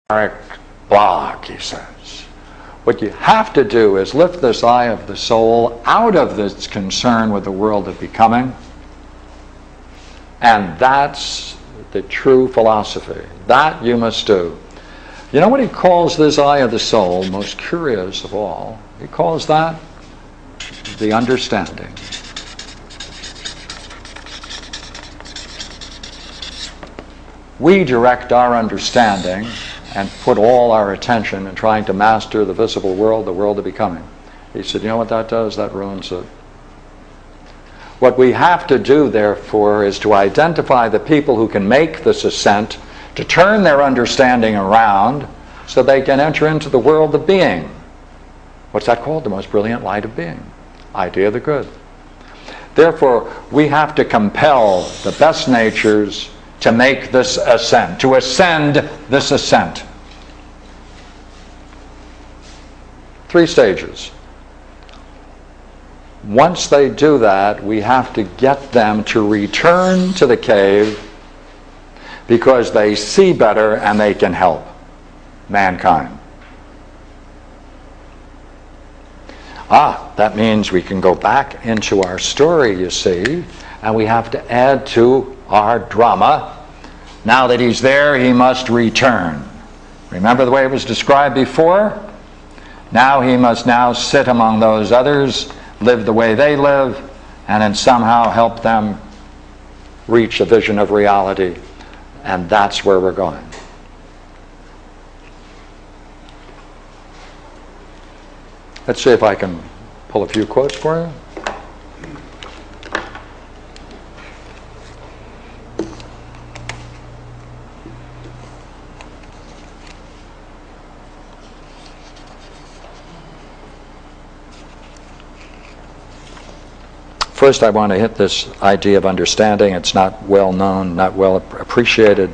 block, he says. What you have to do is lift this eye of the soul out of this concern with the world of becoming, and that's the true philosophy. That you must do. You know what he calls this eye of the soul, most curious of all? He calls that the understanding. We direct our understanding and put all our attention in trying to master the visible world, the world of becoming. He said, you know what that does? That ruins it. What we have to do, therefore, is to identify the people who can make this ascent, to turn their understanding around so they can enter into the world of being. What's that called? The most brilliant light of being. Idea of the good. Therefore, we have to compel the best natures to make this ascent, to ascend this ascent. 3 stages. Once they do that, we have to get them to return to the cave because they see better and they can help mankind. That means we can go back into our story, you see, and we have to add to our drama. Now that he's there, he must return. Remember the way it was described before? Now he must now sit among those others, live the way they live, and then somehow help them reach a vision of reality. And that's where we're going. Let's see if I can pull a few quotes for you. First, I want to hit this idea of understanding. It's not well known, not well appreciated.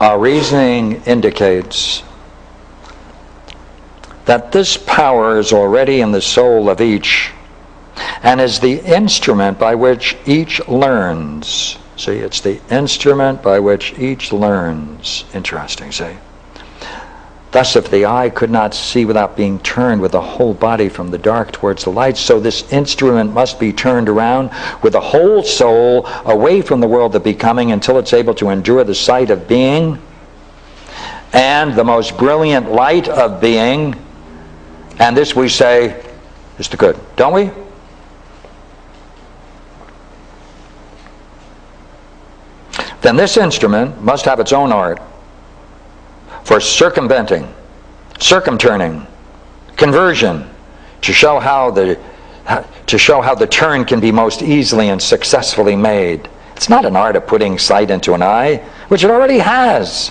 Our reasoning indicates that this power is already in the soul of each and is the instrument by which each learns. See, it's the instrument by which each learns. Interesting, see? Thus, if the eye could not see without being turned with the whole body from the dark towards the light, so this instrument must be turned around with the whole soul away from the world of becoming until it's able to endure the sight of being and the most brilliant light of being. And this, we say, is the good, don't we? Then this instrument must have its own art for circumventing, circumturning, conversion, to show how the turn can be most easily and successfully made. It's not an art of putting sight into an eye, which it already has.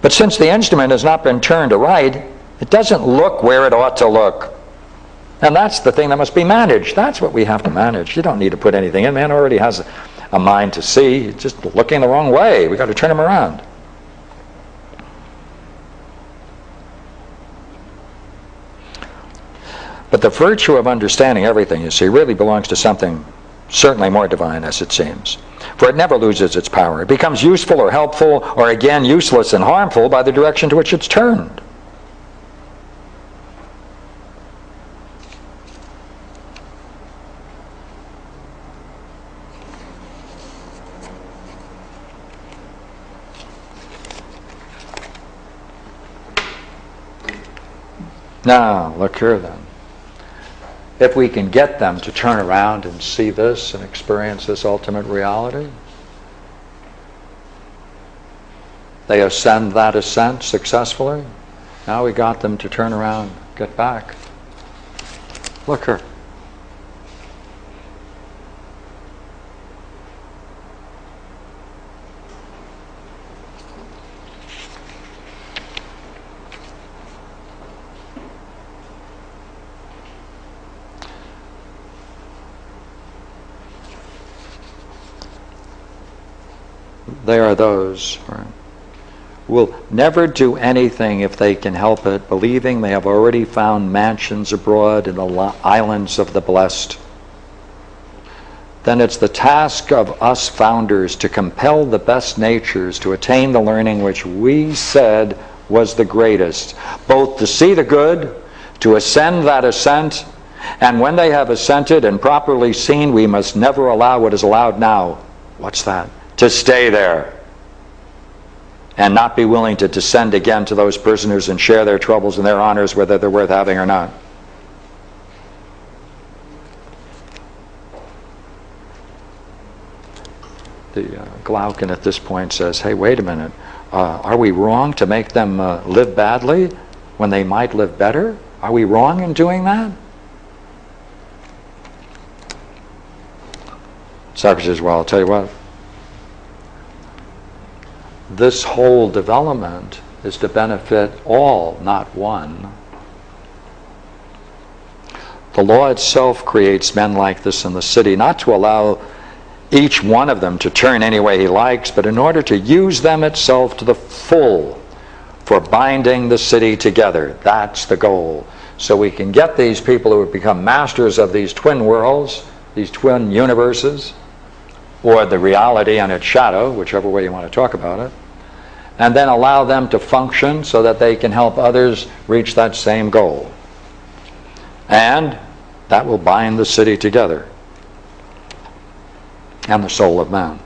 But since the instrument has not been turned aright, it doesn't look where it ought to look. And that's the thing that must be managed. That's what we have to manage. You don't need to put anything in. Man already has a mind to see. He's just looking the wrong way. We've got to turn him around. But the virtue of understanding everything, you see, really belongs to something certainly more divine, as it seems. For it never loses its power. It becomes useful or helpful, or again useless and harmful by the direction to which it's turned. Now, look here then. If we can get them to turn around and see this and experience this ultimate reality, they ascend that ascent successfully. Now we got them to turn around, get back. Look here. They are those, right, will never do anything if they can help it, believing they have already found mansions abroad in the islands of the blessed. Then it's the task of us founders to compel the best natures to attain the learning which we said was the greatest, both to see the good, to ascend that ascent, and when they have ascended and properly seen, we must never allow what is allowed now. What's that? To stay there, and not be willing to descend again to those prisoners and share their troubles and their honors, whether they're worth having or not. The Glaucon at this point says, hey, wait a minute, are we wrong to make them live badly when they might live better? Are we wrong in doing that? Socrates says, well, I'll tell you what. This whole development is to benefit all, not one. The law itself creates men like this in the city, not to allow each one of them to turn any way he likes, but in order to use them itself to the full for binding the city together. That's the goal. So we can get these people who have become masters of these twin worlds, these twin universes, or the reality and its shadow, whichever way you want to talk about it, and then allow them to function so that they can help others reach that same goal. And that will bind the city together and the soul of man.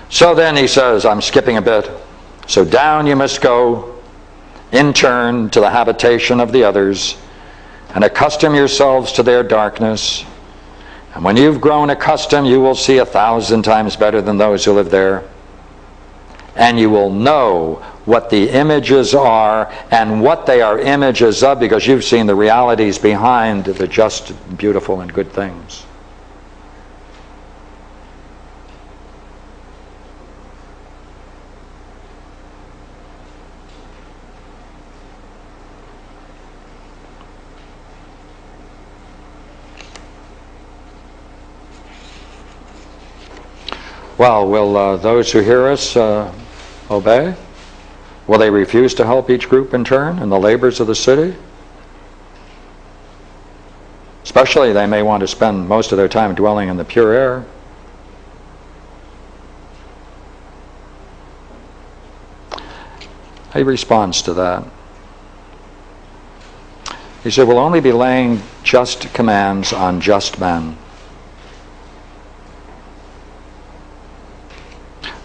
So then he says, I'm skipping a bit, so down you must go in turn to the habitation of the others, and accustom yourselves to their darkness. And when you've grown accustomed, you will see 1,000 times better than those who live there. And you will know what the images are and what they are images of, because you've seen the realities behind the just, beautiful, and good things. Well, will those who hear us obey? Will they refuse to help each group in turn in the labors of the city? Especially, they may want to spend most of their time dwelling in the pure air. He responds to that. He said, we'll only be laying just commands on just men.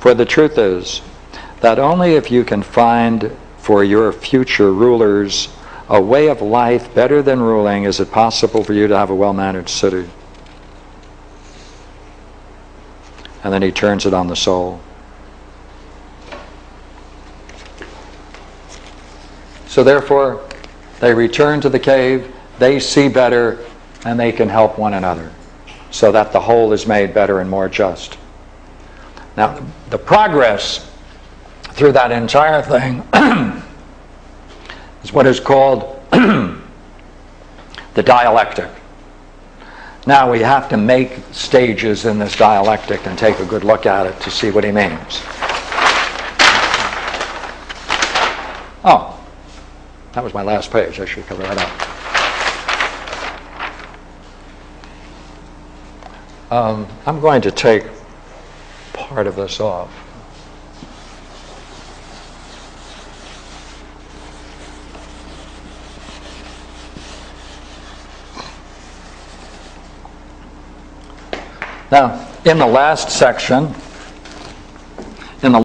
For the truth is that only if you can find for your future rulers a way of life better than ruling is it possible for you to have a well-managed city. And then he turns it on the soul. So therefore, they return to the cave, they see better, and they can help one another, so that the whole is made better and more just. Now, the progress through that entire thing is what is called the dialectic. Now we have to make stages in this dialectic and take a good look at it to see what he means. Oh, that was my last page. I should cover that up. I'm going to take part of this off. Now, in the last section, in the